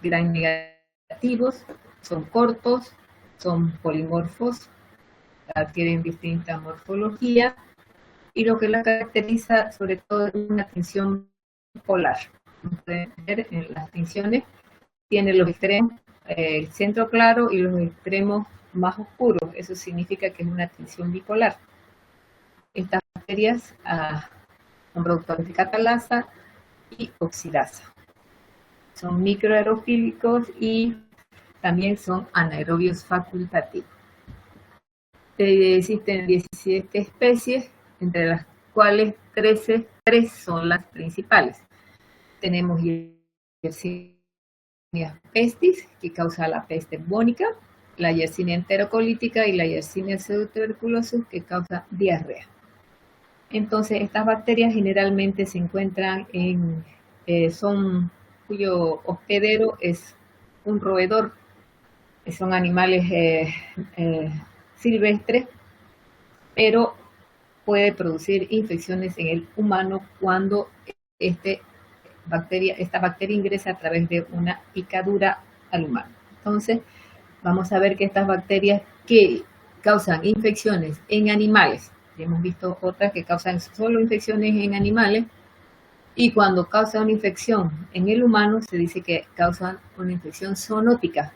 gram negativos, son cortos, son polimorfos, adquieren distinta morfología, y lo que la caracteriza sobre todo es una tinción polar. Como pueden ver en las tinciones, tiene los extremos, el centro claro y los extremos más oscuros. Eso significa que es una tinción bipolar. Estas bacterias son productores de catalasa y oxidasa. Son microaerofílicos y también son anaerobios facultativos. Existen 17 especies, entre las cuales 3 son las principales. Tenemos Yersinia pestis, que causa la peste bubónica, la Yersinia enterocolítica y la Yersinia pseudotuberculosis, que causa diarrea. Entonces, estas bacterias generalmente se encuentran cuyo hospedero es un roedor. Son animales silvestres, pero puede producir infecciones en el humano cuando esta bacteria ingresa a través de una picadura al humano. Entonces, vamos a ver que estas bacterias que causan infecciones en animales, hemos visto otras que causan solo infecciones en animales, y cuando causa una infección en el humano, se dice que causan una infección zoonótica.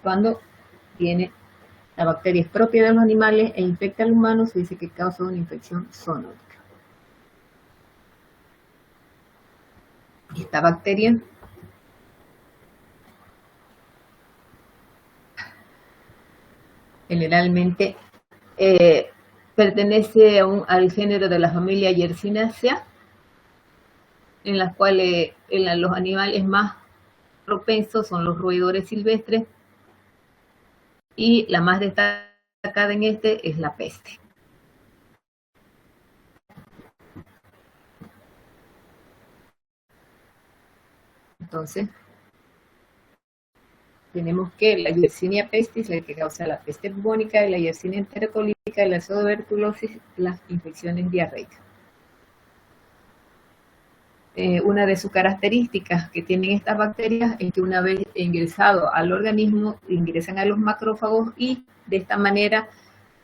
Cuando la bacteria es propia de los animales e infecta al humano, se dice que causa una infección zoonótica. Esta bacteria generalmente pertenece al género de la familia Yersineaceae, en las cuales los animales más propensos son los roedores silvestres, y la más destacada en este es la peste. Entonces, tenemos que la Yersinia pestis, la que causa la peste bubónica, y la Yersinia enterocolítica, la pseudotuberculosis, las infecciones diarreicas. Una de sus características que tienen estas bacterias es que una vez ingresado al organismo, ingresan a los macrófagos y de esta manera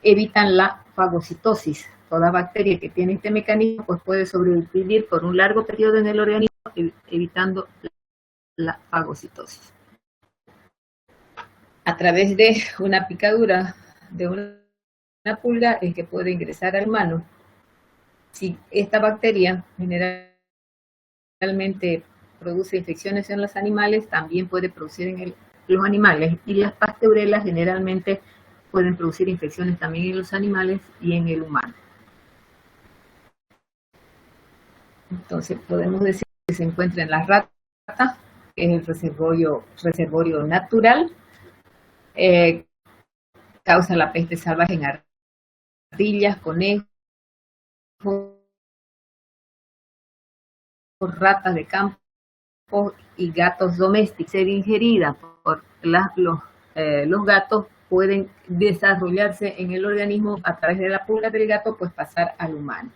evitan la fagocitosis. Toda bacteria que tiene este mecanismo pues puede sobrevivir por un largo periodo en el organismo, evitando la fagocitosis. A través de una picadura de una pulga es que puede ingresar al humano. Si esta bacteria generalmente produce infecciones en los animales, también puede producir en los animales, y las pasteurelas generalmente pueden producir infecciones también en los animales y en el humano. Entonces podemos decir que se encuentra en las ratas, que es el reservorio natural. Causa la peste salvaje en ardillas, conejos, ratas de campo y gatos domésticos. Ser ingerida por los gatos, pueden desarrollarse en el organismo a través de la pulga del gato, pues pasar al humano.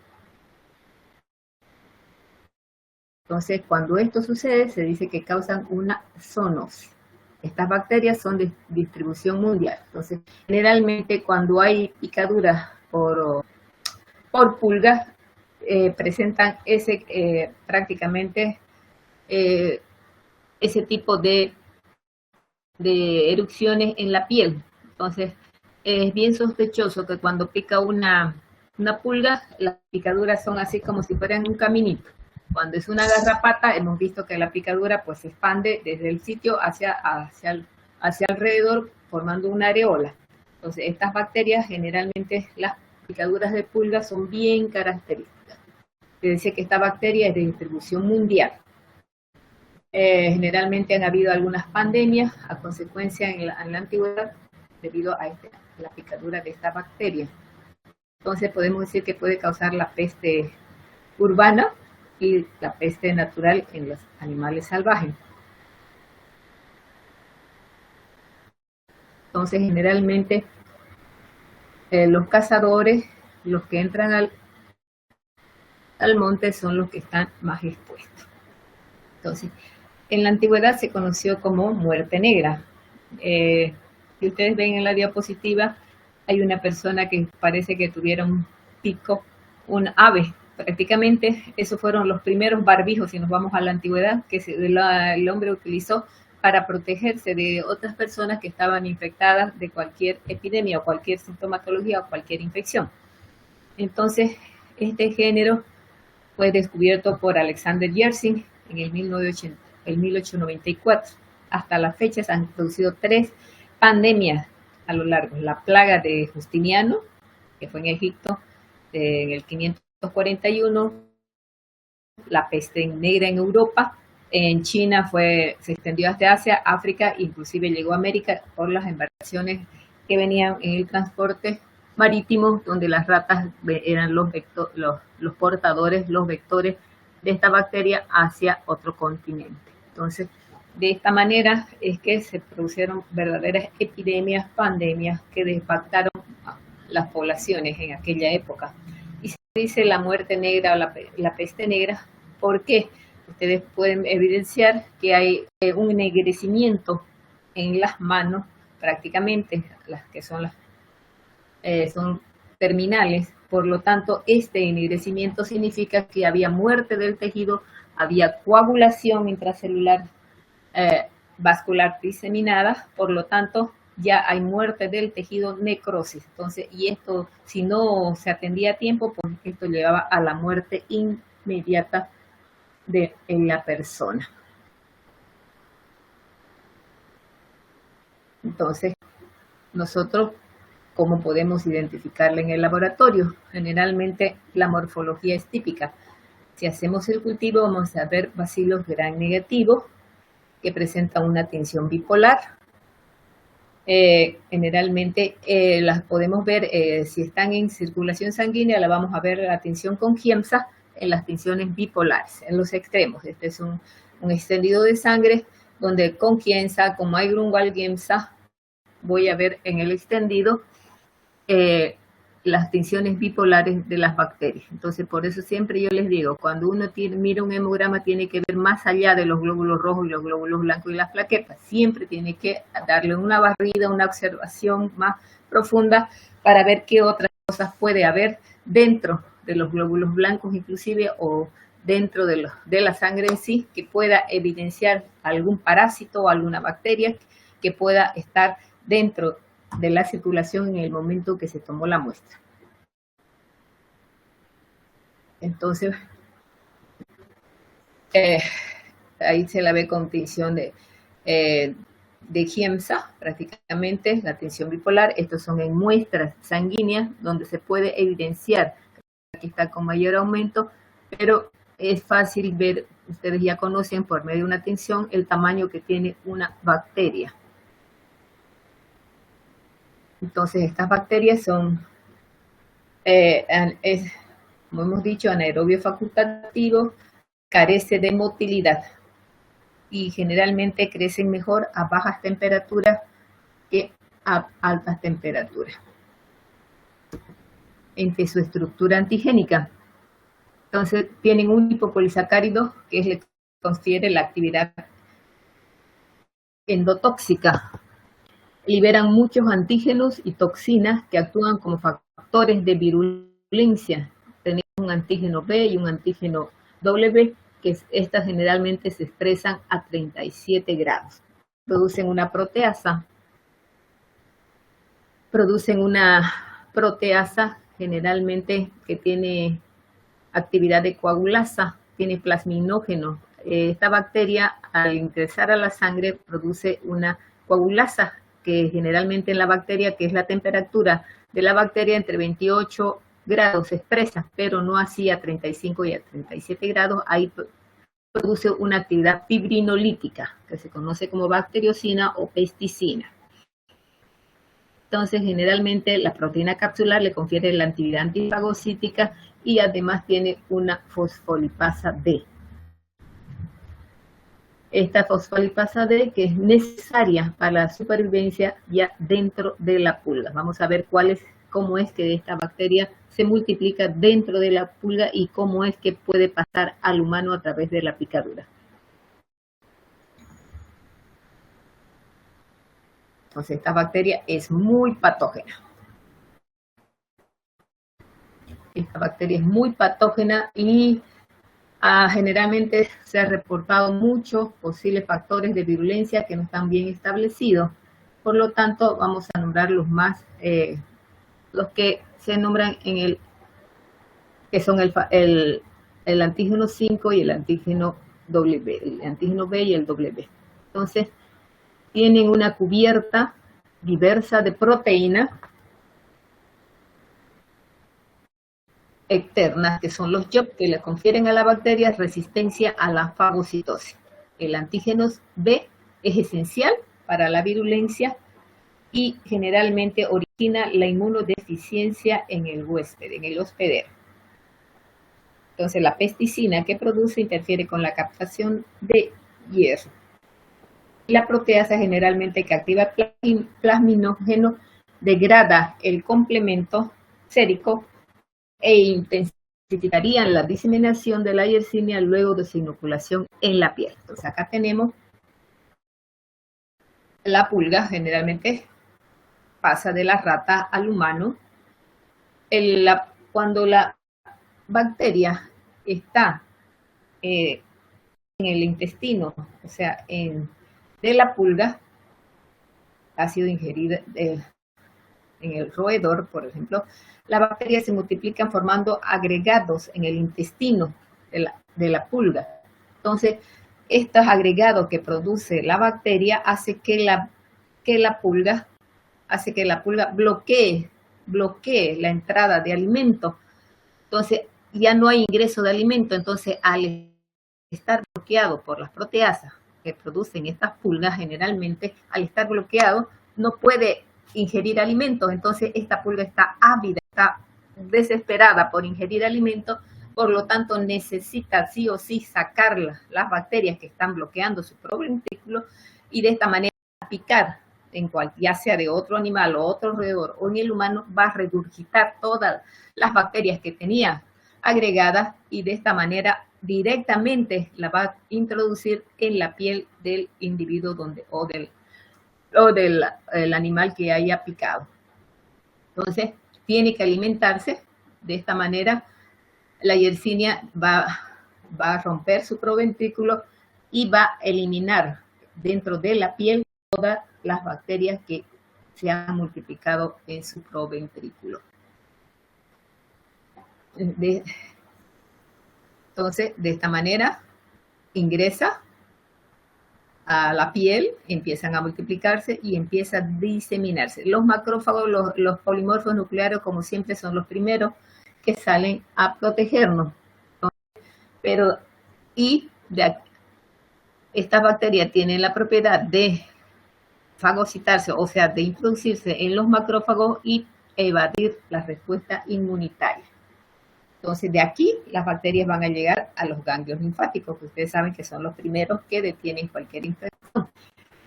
Entonces, cuando esto sucede, se dice que causan una zoonosis. Estas bacterias son de distribución mundial. Entonces, generalmente cuando hay picaduras por pulgas, presentan prácticamente ese tipo de erupciones en la piel. Entonces, es bien sospechoso que cuando pica una pulga, las picaduras son así como si fueran un caminito. Cuando es una garrapata, hemos visto que la picadura pues se expande desde el sitio hacia alrededor, formando una areola. Entonces, estas bacterias, generalmente las picaduras de pulga son bien características. Se dice que esta bacteria es de distribución mundial. Generalmente han habido algunas pandemias a consecuencia en la antigüedad debido a la picadura de esta bacteria. Entonces podemos decir que puede causar la peste urbana y la peste natural en los animales salvajes. Entonces generalmente los cazadores, los que entran al monte, son los que están más expuestos. Entonces, En la antigüedad se conoció como muerte negra. Si ustedes ven en la diapositiva, hay una persona que parece que tuviera un pico, un ave. Prácticamente esos fueron los primeros barbijos, si nos vamos a la antigüedad, que el hombre utilizó para protegerse de otras personas que estaban infectadas de cualquier epidemia o cualquier sintomatología o cualquier infección. Entonces, este género fue descubierto por Alexander Yersin en el 1894. Hasta la fecha se han producido 3 pandemias a lo largo. La plaga de Justiniano, que fue en Egipto en el 541, la peste negra en Europa, en China se extendió hasta Asia, África, inclusive llegó a América por las embarcaciones que venían en el transporte marítimo, donde las ratas eran los portadores, los vectores de esta bacteria hacia otro continente. Entonces, de esta manera es que se produjeron verdaderas epidemias, pandemias que impactaron las poblaciones en aquella época. Y se dice la muerte negra o la peste negra, porque ustedes pueden evidenciar que hay un ennegrecimiento en las manos, prácticamente las que son son terminales. Por lo tanto, este ennegrecimiento significa que había muerte del tejido, había coagulación intracelular vascular diseminada, por lo tanto, ya hay muerte del tejido, necrosis. Entonces, y esto, si no se atendía a tiempo, pues esto llevaba a la muerte inmediata de la persona. Entonces, nosotros, ¿cómo podemos identificarla en el laboratorio? Generalmente la morfología es típica. Si hacemos el cultivo, vamos a ver bacilos gram negativos que presentan una tinción bipolar. Generalmente las podemos ver, si están en circulación sanguínea, la vamos a ver la tinción con Giemsa en las tinciones bipolares, en los extremos. Este es un extendido de sangre donde con Giemsa, con Grunwald Giemsa, voy a ver en el extendido las tinciones bipolares de las bacterias. Entonces, por eso siempre yo les digo, cuando uno mira un hemograma, tiene que ver más allá de los glóbulos rojos y los glóbulos blancos y las plaquetas. Siempre tiene que darle una barrida, una observación más profunda para ver qué otras cosas puede haber dentro de los glóbulos blancos inclusive, o dentro de la sangre en sí, que pueda evidenciar algún parásito o alguna bacteria que pueda estar dentro de la circulación en el momento que se tomó la muestra. Entonces, ahí se la ve con tinción de Giemsa, prácticamente, la tinción bipolar. Estos son en muestras sanguíneas donde se puede evidenciar, aquí está con mayor aumento, pero es fácil ver, ustedes ya conocen por medio de una tinción el tamaño que tiene una bacteria. Entonces, estas bacterias son, como hemos dicho, anaerobio facultativo, carece de motilidad y generalmente crecen mejor a bajas temperaturas que a altas temperaturas. Entre su estructura antigénica, entonces tienen un lipopolisacárido que le confiere la actividad endotóxica. Liberan muchos antígenos y toxinas que actúan como factores de virulencia. Tenemos un antígeno B y un antígeno W, que estas generalmente se expresan a 37 grados. Producen una proteasa generalmente que tiene actividad de coagulasa, tiene plasminógeno. Esta bacteria, al ingresar a la sangre, produce una coagulasa, que generalmente en la bacteria, que es la temperatura de la bacteria, entre 28 grados se expresa, pero no así a 35 y a 37 grados, ahí produce una actividad fibrinolítica, que se conoce como bacteriocina o pesticina. Entonces, generalmente la proteína capsular le confiere la actividad antifagocítica y además tiene una fosfolipasa D. Esta fosfolipasa D, que es necesaria para la supervivencia ya dentro de la pulga. Vamos a ver cómo es que esta bacteria se multiplica dentro de la pulga y cómo es que puede pasar al humano a través de la picadura. Entonces, esta bacteria es muy patógena. Esta bacteria es muy patógena y generalmente se han reportado muchos posibles factores de virulencia que no están bien establecidos. Por lo tanto, vamos a nombrar los más, los que se nombran en el, que son el antígeno 5 y el antígeno W, el antígeno B y el W. Entonces, tienen una cubierta diversa de proteínas externas, que son los JOP, que le confieren a la bacteria resistencia a la fagocitosis. El antígeno B es esencial para la virulencia y generalmente origina la inmunodeficiencia en el huésped, en el hospedero. Entonces, la pesticina que produce interfiere con la captación de hierro. La proteasa generalmente que activa el plasminógeno degrada el complemento sérico e intensificarían la diseminación de la Yersinia luego de su inoculación en la piel. Entonces, acá tenemos la pulga, generalmente pasa de la rata al humano. Cuando la bacteria está en el intestino, o sea, de la pulga, ha sido ingerida en el roedor, por ejemplo, las bacterias se multiplican formando agregados en el intestino de la pulga. Entonces, estos agregados que produce la bacteria hace que la pulga bloquee la entrada de alimento. Entonces, ya no hay ingreso de alimento. Entonces, al estar bloqueado por las proteasas que producen estas pulgas, generalmente, al estar bloqueado, no puede ingerir alimentos. Entonces, esta pulga está ávida, está desesperada por ingerir alimentos, por lo tanto, necesita sí o sí sacar las bacterias que están bloqueando su proventrículo y de esta manera picar, ya sea de otro animal o otro roedor o en el humano, va a regurgitar todas las bacterias que tenía agregadas y de esta manera directamente la va a introducir en la piel del individuo o del animal que haya picado. Entonces, tiene que alimentarse de esta manera. La Yersinia va a romper su proventrículo y va a eliminar dentro de la piel todas las bacterias que se han multiplicado en su proventrículo. Entonces, de esta manera, ingresa a la piel, empiezan a multiplicarse y empieza a diseminarse. Los macrófagos, los polimorfos nucleares, como siempre, son los primeros que salen a protegernos. Estas bacterias tienen la propiedad de fagocitarse, o sea, de introducirse en los macrófagos y evadir la respuesta inmunitaria. Entonces, de aquí las bacterias van a llegar a los ganglios linfáticos, que ustedes saben que son los primeros que detienen cualquier infección.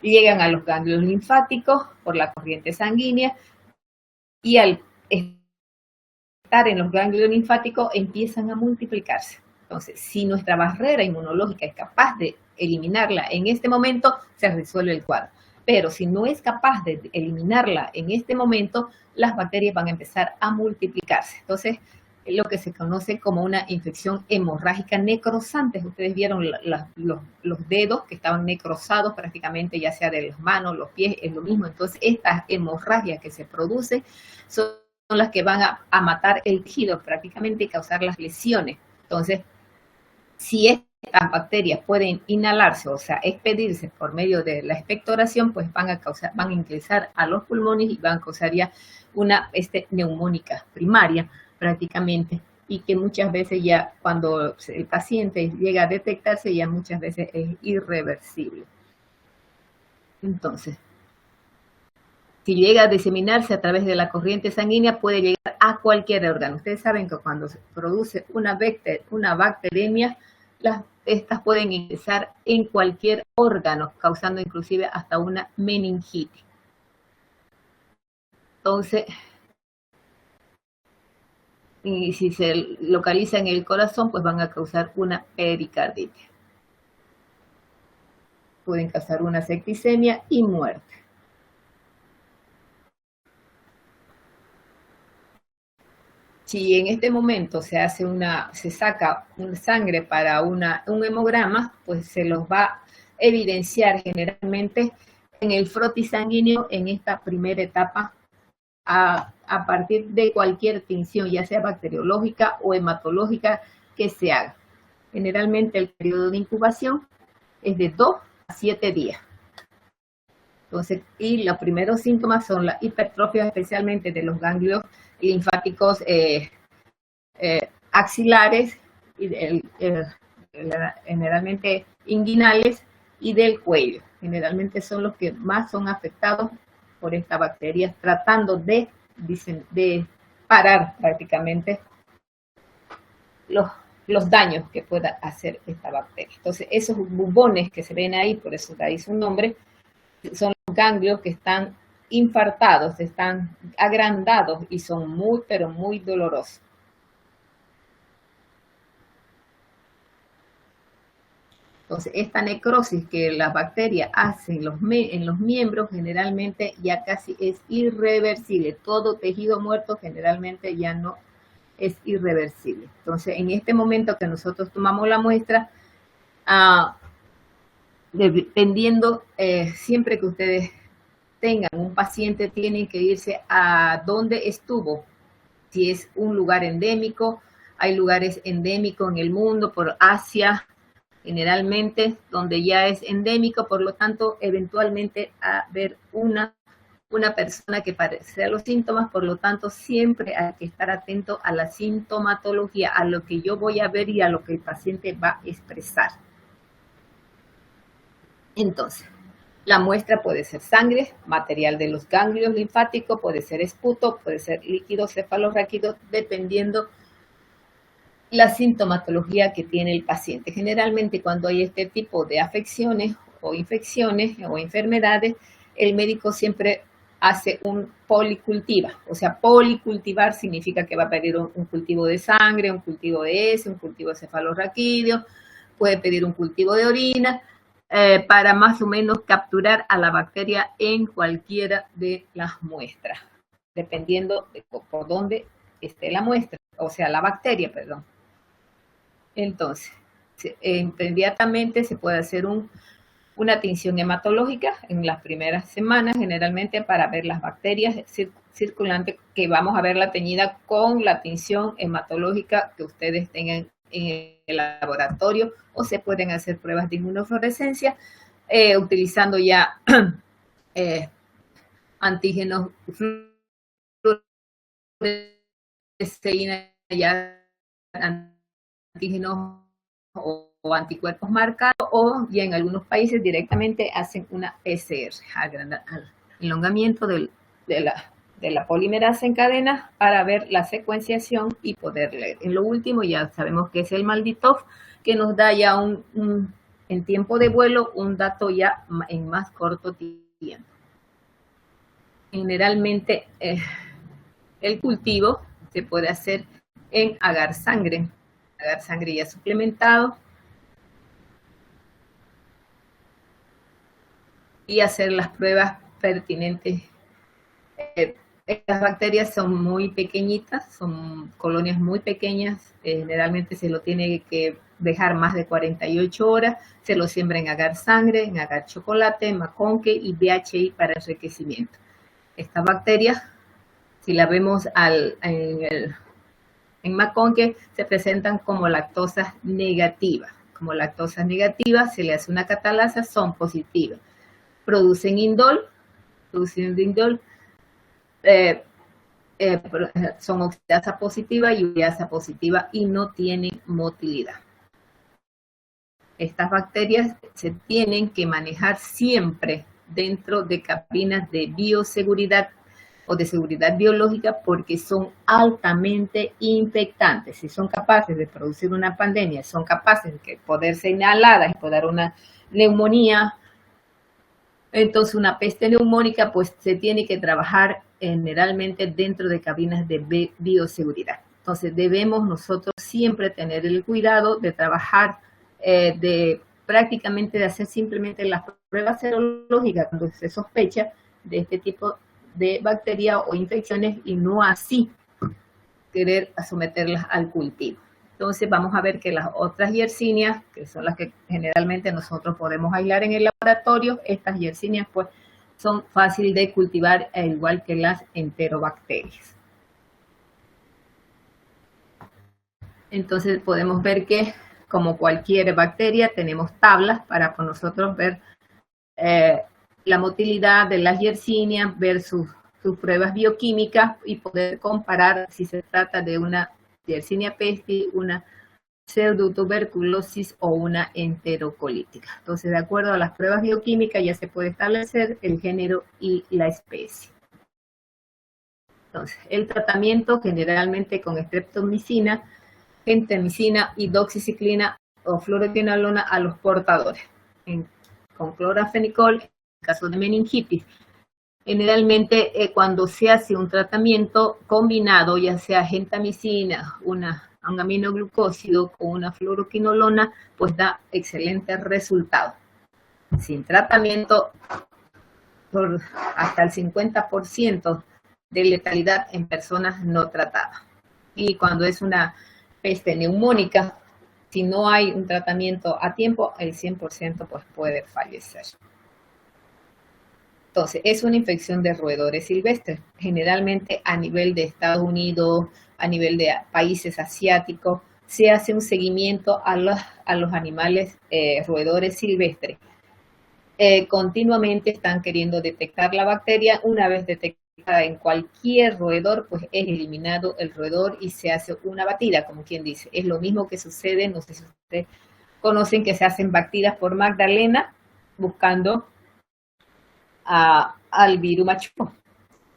Y llegan a los ganglios linfáticos por la corriente sanguínea y al estar en los ganglios linfáticos empiezan a multiplicarse. Entonces, si nuestra barrera inmunológica es capaz de eliminarla en este momento, se resuelve el cuadro. Pero si no es capaz de eliminarla en este momento, las bacterias van a empezar a multiplicarse. Entonces, lo que se conoce como una infección hemorrágica necrosante. Ustedes vieron los dedos que estaban necrosados prácticamente, ya sea de las manos, los pies, es lo mismo. Entonces, estas hemorragias que se producen son las que van a matar el tejido prácticamente y causar las lesiones. Entonces, si estas bacterias pueden inhalarse, o sea, expedirse por medio de la expectoración, pues van a ingresar a los pulmones y van a causar ya una neumónica primaria prácticamente, y que muchas veces ya cuando el paciente llega a detectarse, ya muchas veces es irreversible. Entonces, si llega a diseminarse a través de la corriente sanguínea, puede llegar a cualquier órgano. Ustedes saben que cuando se produce una bacteremia, estas pueden ingresar en cualquier órgano, causando inclusive hasta una meningitis. Entonces, y si se localiza en el corazón, pues van a causar una pericarditis. Pueden causar una septicemia y muerte. si en este momento se saca sangre para un hemograma, pues se los va a evidenciar generalmente en el frotis sanguíneo en esta primera etapa a partir de cualquier tinción, ya sea bacteriológica o hematológica que se haga. Generalmente el periodo de incubación es de 2 a 7 días. Entonces, y los primeros síntomas son la hipertrofia, especialmente de los ganglios linfáticos axilares, y generalmente inguinales, y del cuello. Generalmente son los que más son afectados por esta bacteria, tratando de parar prácticamente los daños que pueda hacer esta bacteria. Entonces, esos bubones que se ven ahí, por eso de ahí su nombre, son los ganglios que están infartados, están agrandados y son muy, pero muy dolorosos. Entonces, esta necrosis que la bacteria hace en los miembros generalmente ya casi es irreversible. Todo tejido muerto generalmente ya no es irreversible. Entonces, en este momento que nosotros tomamos la muestra, dependiendo, siempre que ustedes tengan un paciente, tienen que irse a donde estuvo. Si es un lugar endémico, hay lugares endémicos en el mundo, por Asia, generalmente, donde ya es endémico, por lo tanto, eventualmente a ver una persona que padece los síntomas, por lo tanto, siempre hay que estar atento a la sintomatología, a lo que yo voy a ver y a lo que el paciente va a expresar. Entonces, la muestra puede ser sangre, material de los ganglios linfáticos, puede ser esputo, puede ser líquido cefalorraquídeo, dependiendo la sintomatología que tiene el paciente. Generalmente cuando hay este tipo de afecciones o infecciones o enfermedades, el médico siempre hace un policultiva. O sea, policultivar significa que va a pedir un cultivo de sangre, un cultivo de heces, un cultivo de cefalorraquídeo, puede pedir un cultivo de orina, para más o menos capturar a la bacteria en cualquiera de las muestras, dependiendo de por dónde esté la muestra, o sea, la bacteria, perdón. Entonces, inmediatamente se puede hacer una tinción hematológica en las primeras semanas, generalmente para ver las bacterias circulantes, que vamos a ver la teñida con la tinción hematológica que ustedes tengan en el laboratorio, o se pueden hacer pruebas de inmunofluorescencia utilizando ya antígenos fluoresceína, ya antígenos o anticuerpos marcados, o ya en algunos países directamente hacen una PCR, elongamiento de la polimerasa en cadena para ver la secuenciación y poder leer. En lo último ya sabemos que es el MALDI-TOF, que nos da ya en tiempo de vuelo un dato ya en más corto tiempo. Generalmente el cultivo se puede hacer en agar sangre ya suplementado, y hacer las pruebas pertinentes. Estas bacterias son muy pequeñitas, son colonias muy pequeñas, generalmente se lo tiene que dejar más de 48 horas, se lo siembra en agar sangre, en agar chocolate, maconque y BHI para enriquecimiento. Estas bacterias, si la vemos en maconque, se presentan como lactosas negativas. Como lactosas negativas, se le hace una catalasa, son positivas. Producen indol, son oxidasa positiva y ureasa positiva y no tienen motilidad. Estas bacterias se tienen que manejar siempre dentro de cabinas de bioseguridad o de seguridad biológica, porque son altamente infectantes. Si son capaces de producir una pandemia, son capaces de poder ser inhaladas y poder dar una neumonía, entonces una peste neumónica, pues se tiene que trabajar generalmente dentro de cabinas de bioseguridad. Entonces debemos nosotros siempre tener el cuidado de trabajar, prácticamente de hacer simplemente las pruebas serológicas cuando se sospecha de este tipo de bacteria o infecciones, y no así querer someterlas al cultivo. Entonces vamos a ver que las otras yersinias, que son las que generalmente nosotros podemos aislar en el laboratorio, estas yersinias pues son fáciles de cultivar, igual que las enterobacterias. Entonces podemos ver que, como cualquier bacteria, tenemos tablas para nosotros ver la motilidad de las yersinias, ver sus pruebas bioquímicas y poder comparar si se trata de una Yersinia pestis, una pseudotuberculosis o una enterocolítica. Entonces, de acuerdo a las pruebas bioquímicas, ya se puede establecer el género y la especie. Entonces, el tratamiento generalmente con streptomicina, gentamicina y doxiciclina o fluoroquinolona a los portadores. Con clorafenicol, en caso de meningitis. Generalmente cuando se hace un tratamiento combinado, ya sea gentamicina, un aminoglucósido con una fluoroquinolona, pues da excelentes resultados. Sin tratamiento, por hasta el 50% de letalidad en personas no tratadas. Y cuando es una peste neumónica, si no hay un tratamiento a tiempo, el 100% pues puede fallecer. Entonces, es una infección de roedores silvestres, generalmente a nivel de Estados Unidos, a nivel de países asiáticos, se hace un seguimiento a los animales roedores silvestres. Continuamente están queriendo detectar la bacteria. Una vez detectada en cualquier roedor, pues es eliminado el roedor y se hace una batida, como quien dice. Es lo mismo que sucede, no sé si ustedes conocen, que se hacen batidas por Magdalena buscando al virus machuco.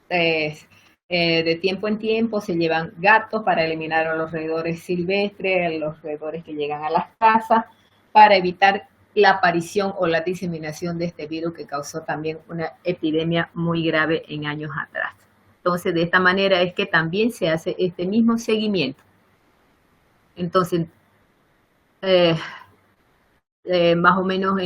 De tiempo en tiempo se llevan gatos para eliminar a los roedores silvestres, a los roedores que llegan a las casas, para evitar la aparición o la diseminación de este virus que causó también una epidemia muy grave en años atrás. Entonces, de esta manera es que también se hace este mismo seguimiento. Entonces, más o menos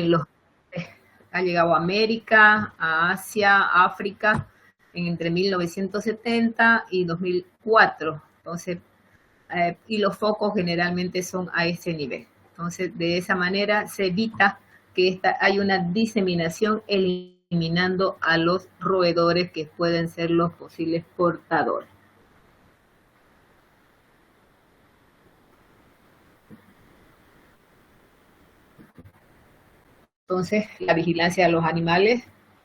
ha llegado a América, a Asia, a África, entre 1970 y 2004. Entonces, y los focos generalmente son a ese nivel. Entonces, de esa manera se evita que hay una diseminación eliminando a los roedores que pueden ser los posibles portadores. Entonces, la vigilancia de los animales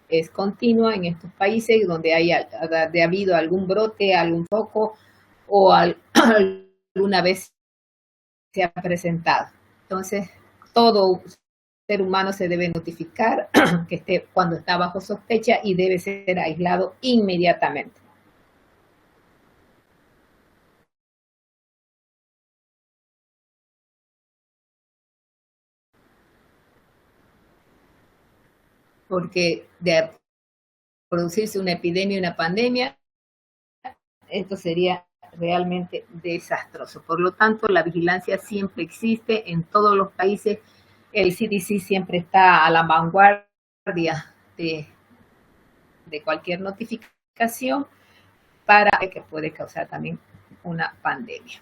es continua en estos países donde haya habido algún brote, algún foco o alguna vez se ha presentado. Entonces, todo ser humano se debe notificar que esté cuando está bajo sospecha y debe ser aislado inmediatamente. Porque de producirse una epidemia, una pandemia, esto sería realmente desastroso. Por lo tanto, la vigilancia siempre existe en todos los países. El CDC siempre está a la vanguardia de cualquier notificación para que puede causar también una pandemia.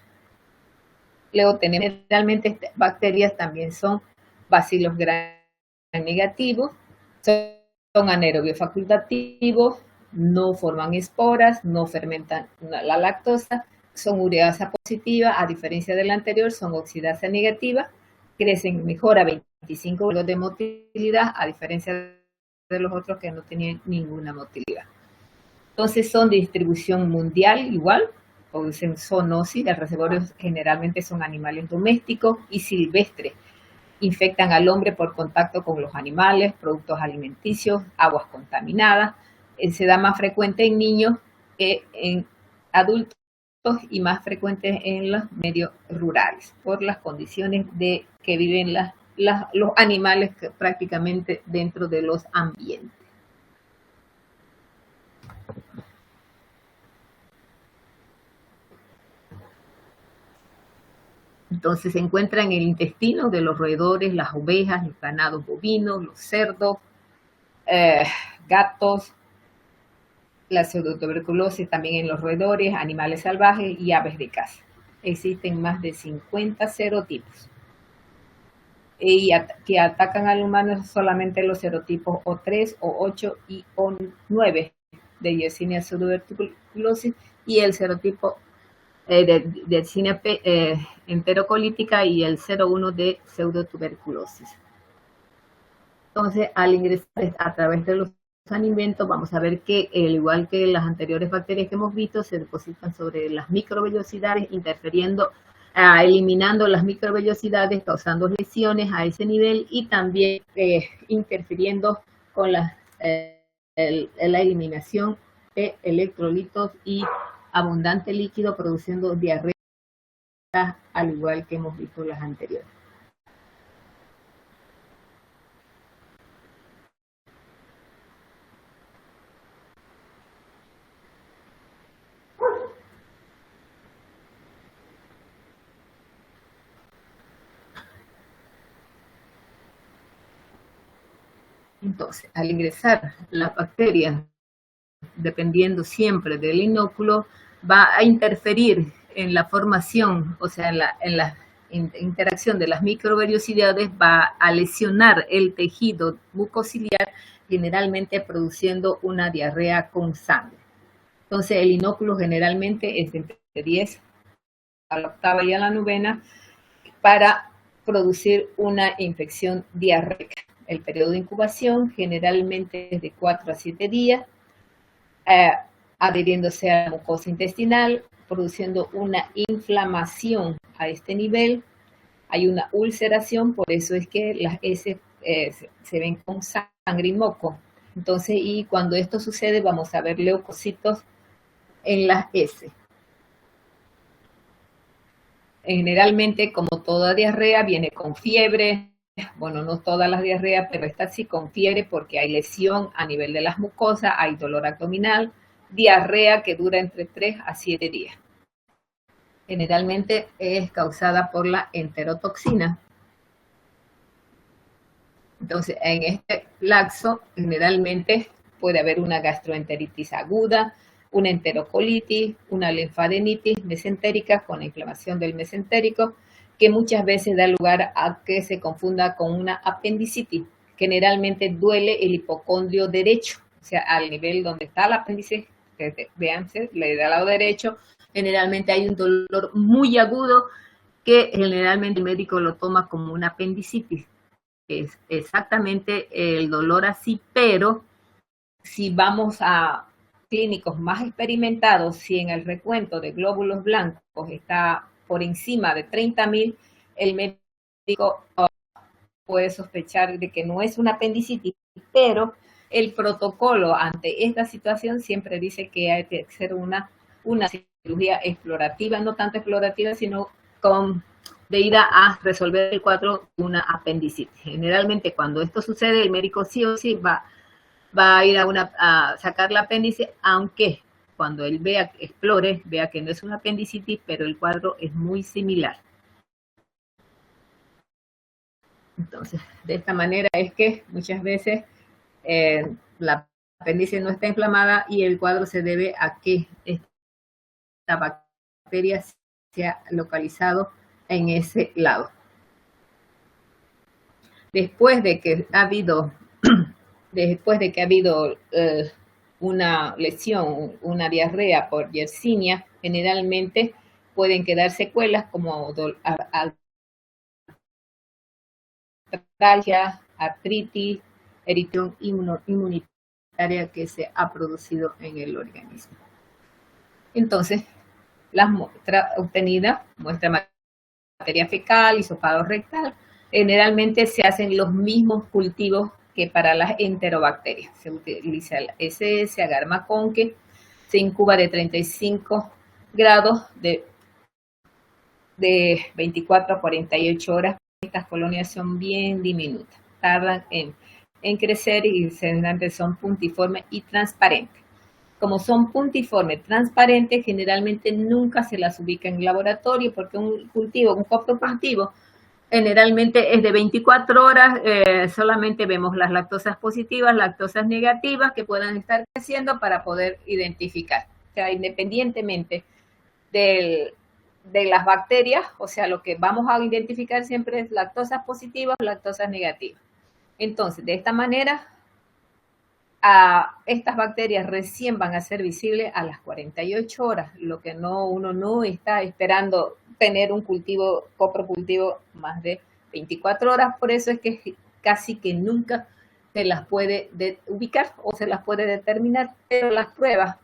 Luego tenemos realmente bacterias también son bacilos gram negativos, son anaerobios facultativos, no forman esporas, no fermentan la lactosa, son ureasa positiva, a diferencia de la anterior, son oxidasa negativa, crecen mejor a 25 grados de motilidad, a diferencia de los otros que no tenían ninguna motilidad. Entonces son de distribución mundial igual, producen zoonosis, los reservorios generalmente son animales domésticos y silvestres. Infectan al hombre por contacto con los animales, productos alimenticios, aguas contaminadas. Se da más frecuente en niños que en adultos y más frecuente en los medios rurales por las condiciones de que viven los animales prácticamente dentro de los ambientes. Entonces se encuentra en el intestino de los roedores, las ovejas, los ganados bovinos, los cerdos, gatos, la pseudotuberculosis también en los roedores, animales salvajes y aves de caza. Existen más de 50 serotipos y que atacan al humano solamente los serotipos O3, O8 y O9 de Yersinia pseudotuberculosis y el serotipo de Yersinia enterocolítica y el 01 de pseudotuberculosis. Entonces, al ingresar a través de los alimentos, vamos a ver que, al igual que las anteriores bacterias que hemos visto, se depositan sobre las microvellosidades, interfiriendo, eliminando las microvellosidades, causando lesiones a ese nivel y también interfiriendo con la eliminación de electrolitos y abundante líquido, produciendo diarrea, al igual que hemos visto las anteriores. Entonces, al ingresar las bacterias, dependiendo siempre del inóculo, va a interferir en la formación, o sea, en la interacción de las microvellosidades, va a lesionar el tejido mucociliar, generalmente produciendo una diarrea con sangre. Entonces, el inóculo generalmente es entre 10 a la octava y a la novena para producir una infección diarreica. El periodo de incubación generalmente es de 4 a 7 días, adhiriéndose a la mucosa intestinal, produciendo una inflamación a este nivel. Hay una ulceración, por eso es que las heces se ven con sangre y moco. Entonces, y cuando esto sucede, vamos a ver leucocitos en las heces. Generalmente, como toda diarrea, viene con fiebre. Bueno, no todas las diarreas, pero esta sí con fiebre porque hay lesión a nivel de las mucosas, hay dolor abdominal, diarrea que dura entre 3 a 7 días. Generalmente es causada por la enterotoxina. Entonces, en este laxo, generalmente puede haber una gastroenteritis aguda, una enterocolitis, una linfadenitis mesentérica con la inflamación del mesentérico, que muchas veces da lugar a que se confunda con una apendicitis. Generalmente duele el hipocondrio derecho, o sea, al nivel donde está el apéndice, vean, le da al lado derecho, generalmente hay un dolor muy agudo que generalmente el médico lo toma como una apendicitis. Es exactamente el dolor así, pero si vamos a clínicos más experimentados, si en el recuento de glóbulos blancos está por encima de 30.000, el médico puede sospechar de que no es una apendicitis, pero el protocolo ante esta situación siempre dice que hay que hacer una cirugía explorativa, no tanto explorativa, sino de ir a resolver el cuadro de una apendicitis. Generalmente cuando esto sucede, el médico sí o sí va a ir a sacar la apéndice, aunque cuando él explore, vea que no es una apendicitis, pero el cuadro es muy similar. Entonces, de esta manera es que muchas veces la apéndice no está inflamada y el cuadro se debe a que esta bacteria se ha localizado en ese lado. Después de que ha habido una lesión, una diarrea por Yersinia, generalmente pueden quedar secuelas como artralgia, artritis, eritrón inmunitaria que se ha producido en el organismo. Entonces, las muestras obtenidas, muestra materia fecal, hisopado rectal, generalmente se hacen los mismos cultivos que para las enterobacterias. Se utiliza el SS, agar McConkey, se incuba de 35 grados de 24 a 48 horas. Estas colonias son bien diminutas, tardan en crecer y generalmente son puntiformes y transparentes. Como son puntiformes, transparentes, generalmente nunca se las ubica en laboratorio porque un coprocultivo Generalmente es de 24 horas, solamente vemos las lactosas positivas, lactosas negativas que puedan estar creciendo para poder identificar. O sea, independientemente de las bacterias, o sea, lo que vamos a identificar siempre es lactosas positivas o lactosas negativas. Entonces, de esta manera, estas bacterias recién van a ser visibles a las 48 horas, lo que uno no está esperando tener un coprocultivo más de 24 horas, por eso es que casi que nunca se las puede ubicar o se las puede determinar, pero las pruebas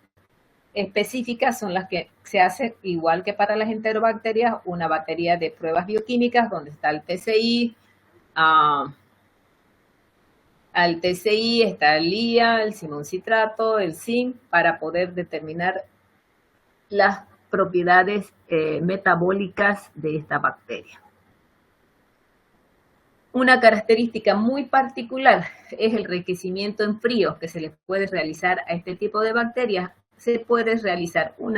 específicas son las que se hacen igual que para las enterobacterias, una batería de pruebas bioquímicas donde está el TCI, al TCI está el IA, el simoncitrato, el zinc, para poder determinar las propiedades metabólicas de esta bacteria. Una característica muy particular es el enriquecimiento en frío que se le puede realizar a este tipo de bacterias. Se puede realizar un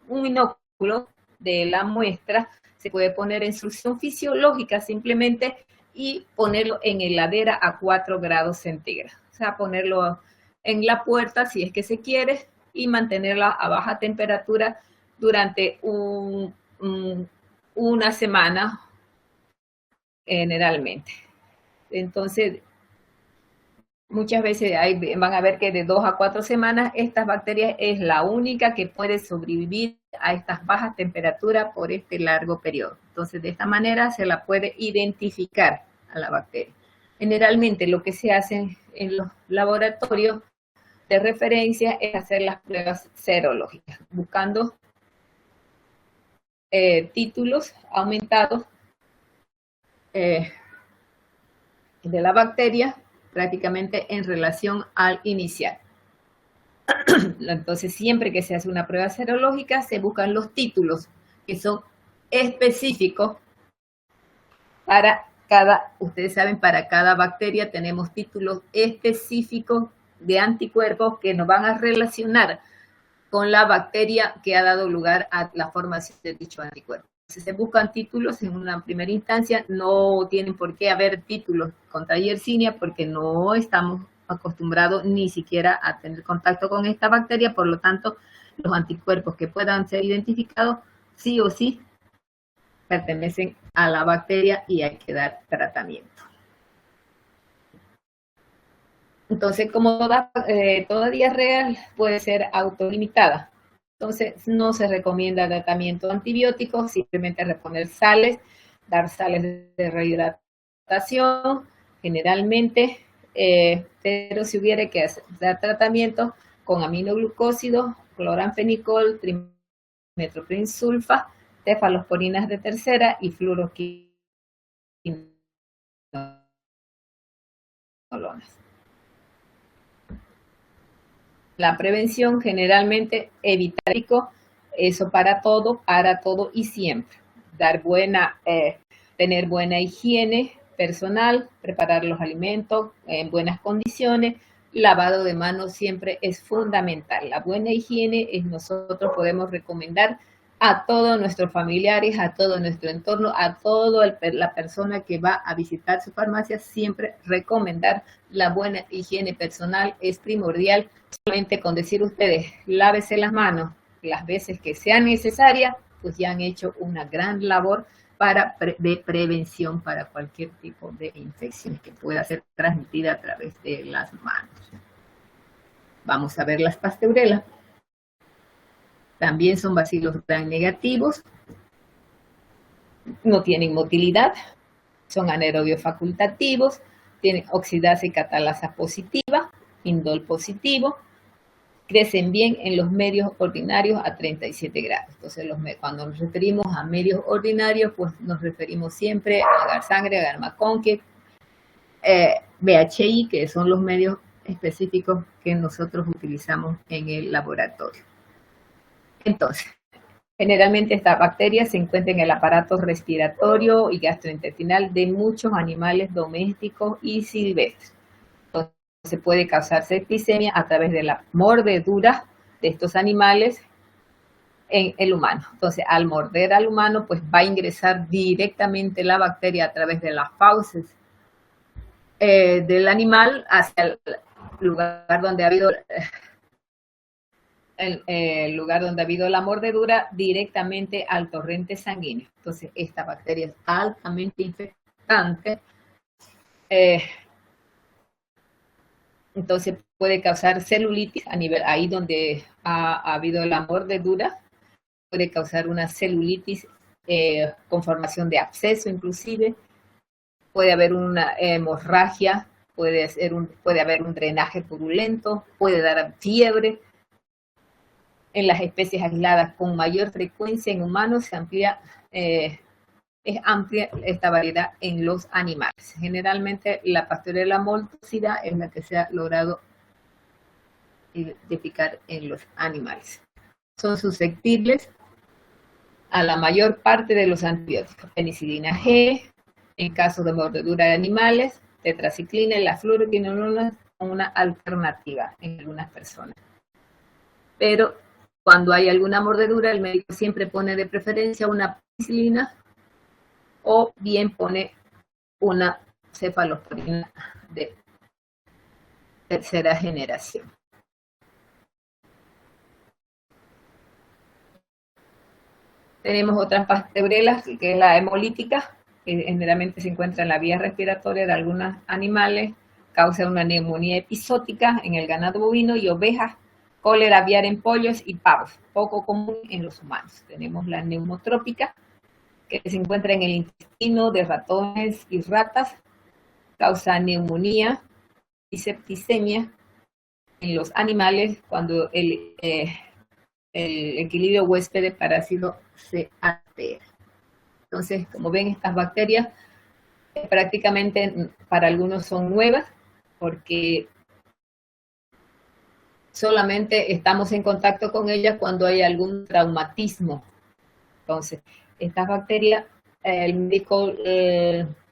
inóculo de la muestra, se puede poner en solución fisiológica simplemente y ponerlo en heladera a 4 grados centígrados. O sea, ponerlo en la puerta si es que se quiere y mantenerla a baja temperatura durante una semana generalmente. Entonces, muchas veces van a ver que de 2 a 4 semanas estas bacterias es la única que puede sobrevivir a estas bajas temperaturas por este largo periodo. Entonces, de esta manera se la puede identificar a la bacteria. Generalmente lo que se hace en los laboratorios de referencia es hacer las pruebas serológicas, buscando títulos aumentados de la bacteria prácticamente en relación al inicial. Entonces, siempre que se hace una prueba serológica, se buscan los títulos que son específicos para ustedes saben, para cada bacteria tenemos títulos específicos de anticuerpos que nos van a relacionar con la bacteria que ha dado lugar a la formación de dicho anticuerpo. Si se buscan títulos en una primera instancia, no tienen por qué haber títulos contra Yersinia porque no estamos acostumbrados ni siquiera a tener contacto con esta bacteria, por lo tanto, los anticuerpos que puedan ser identificados, sí o sí, pertenecen a la bacteria y hay que dar tratamiento. Entonces, como toda diarrea puede ser autolimitada, entonces no se recomienda tratamiento antibiótico, simplemente reponer sales, dar sales de rehidratación, generalmente, pero si hubiera que dar tratamiento con aminoglucósidos, cloranfenicol, trimethoprim-sulfa, cefalosporinas de tercera y fluoroquinolonas. La prevención generalmente evitar eso para todo y siempre. Tener buena higiene personal, preparar los alimentos en buenas condiciones, lavado de manos siempre es fundamental. La buena higiene nosotros podemos recomendar a todos nuestros familiares, a todo nuestro entorno, a toda la persona que va a visitar su farmacia, siempre recomendar la buena higiene personal es primordial. Solamente con decir ustedes, lávese las manos las veces que sea necesaria, pues ya han hecho una gran labor de prevención para cualquier tipo de infección que pueda ser transmitida a través de las manos. Vamos a ver las pasteurelas. También son bacilos gram negativos, no tienen motilidad, son anaerobios facultativos, tienen oxidasa y catalasa positiva, indol positivo, crecen bien en los medios ordinarios a 37 grados. Entonces, cuando nos referimos a medios ordinarios, pues nos referimos siempre a agar sangre, agar maconque, BHI, que son los medios específicos que nosotros utilizamos en el laboratorio. Entonces, generalmente esta bacteria se encuentra en el aparato respiratorio y gastrointestinal de muchos animales domésticos y silvestres. Entonces, se puede causar septicemia a través de la mordedura de estos animales en el humano. Entonces, al morder al humano, pues va a ingresar directamente la bacteria a través de las fauces del animal hacia el lugar donde ha habido el lugar donde ha habido la mordedura, directamente al torrente sanguíneo. Entonces, esta bacteria es altamente infectante. Entonces puede causar celulitis a nivel, ahí donde ha habido la mordedura, puede causar una celulitis con formación de absceso inclusive, puede haber una hemorragia, puede haber un drenaje purulento, puede dar fiebre. En las especies aisladas con mayor frecuencia en humanos es amplia esta variedad en los animales. Generalmente la Pasteurella moltosida es la que se ha logrado identificar en los animales. Son susceptibles a la mayor parte de los antibióticos. Penicilina G, en caso de mordedura de animales, tetraciclina y la fluoroquinolona son una alternativa en algunas personas. Pero cuando hay alguna mordedura, el médico siempre pone de preferencia una penicilina o bien pone una cefalosporina de tercera generación. Tenemos otras pasteurelas, que es la hemolítica, que generalmente se encuentra en la vía respiratoria de algunos animales, causa una neumonía episótica en el ganado bovino y ovejas, cólera aviar en pollos y pavos, poco común en los humanos. Tenemos la neumotrópica, que se encuentra en el intestino de ratones y ratas, causa neumonía y septicemia en los animales cuando el equilibrio huésped-parásito se altera. Entonces, como ven, estas bacterias prácticamente para algunos son nuevas porque solamente estamos en contacto con ellas cuando hay algún traumatismo. Entonces, estas bacterias, el médico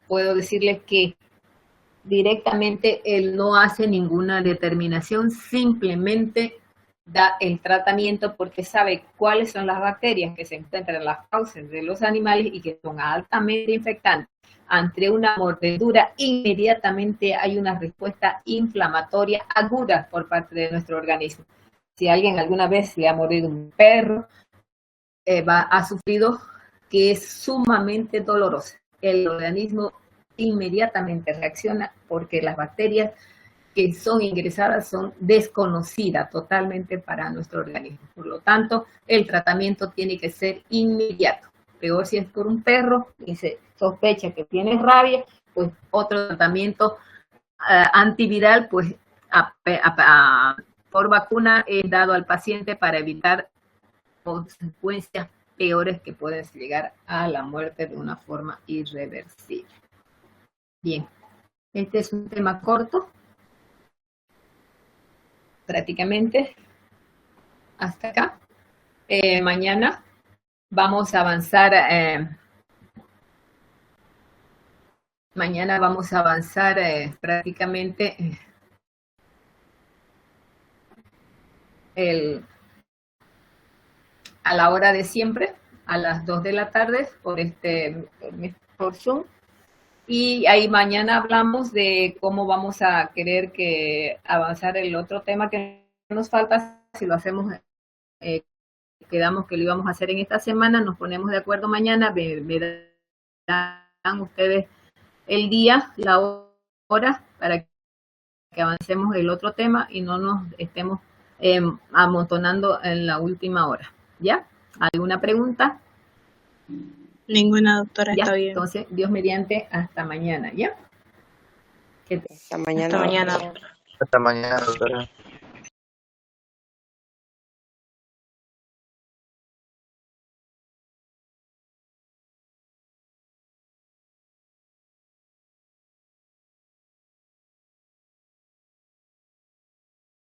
puedo decirles que directamente él no hace ninguna determinación, simplemente da el tratamiento porque sabe cuáles son las bacterias que se encuentran en las fauces de los animales y que son altamente infectantes. Ante una mordedura, inmediatamente hay una respuesta inflamatoria aguda por parte de nuestro organismo. Si alguien alguna vez le ha mordido un perro, ha sufrido, que es sumamente dolorosa. El organismo inmediatamente reacciona porque las bacterias que son ingresadas son desconocidas totalmente para nuestro organismo. Por lo tanto, el tratamiento tiene que ser inmediato. Peor si es por un perro y se sospecha que tiene rabia, pues otro tratamiento antiviral, pues por vacuna es dado al paciente para evitar consecuencias peores que pueden llegar a la muerte de una forma irreversible. Bien, este es un tema corto, prácticamente hasta acá. Mañana vamos a avanzar. Mañana vamos a avanzar prácticamente a la hora de siempre, a las 2 de la tarde, por Zoom. Y ahí mañana hablamos de cómo vamos a querer avanzar el otro tema que nos falta. Si lo hacemos, quedamos que lo íbamos a hacer en esta semana, nos ponemos de acuerdo mañana, me dan ustedes el día, la hora, para que avancemos el otro tema y no nos estemos amontonando en la última hora. ¿Ya? ¿Alguna pregunta? Ninguna, doctora, ya, está bien. Entonces, Dios mediante, hasta mañana, ¿ya? Hasta mañana. Hasta mañana. Hasta mañana, doctora.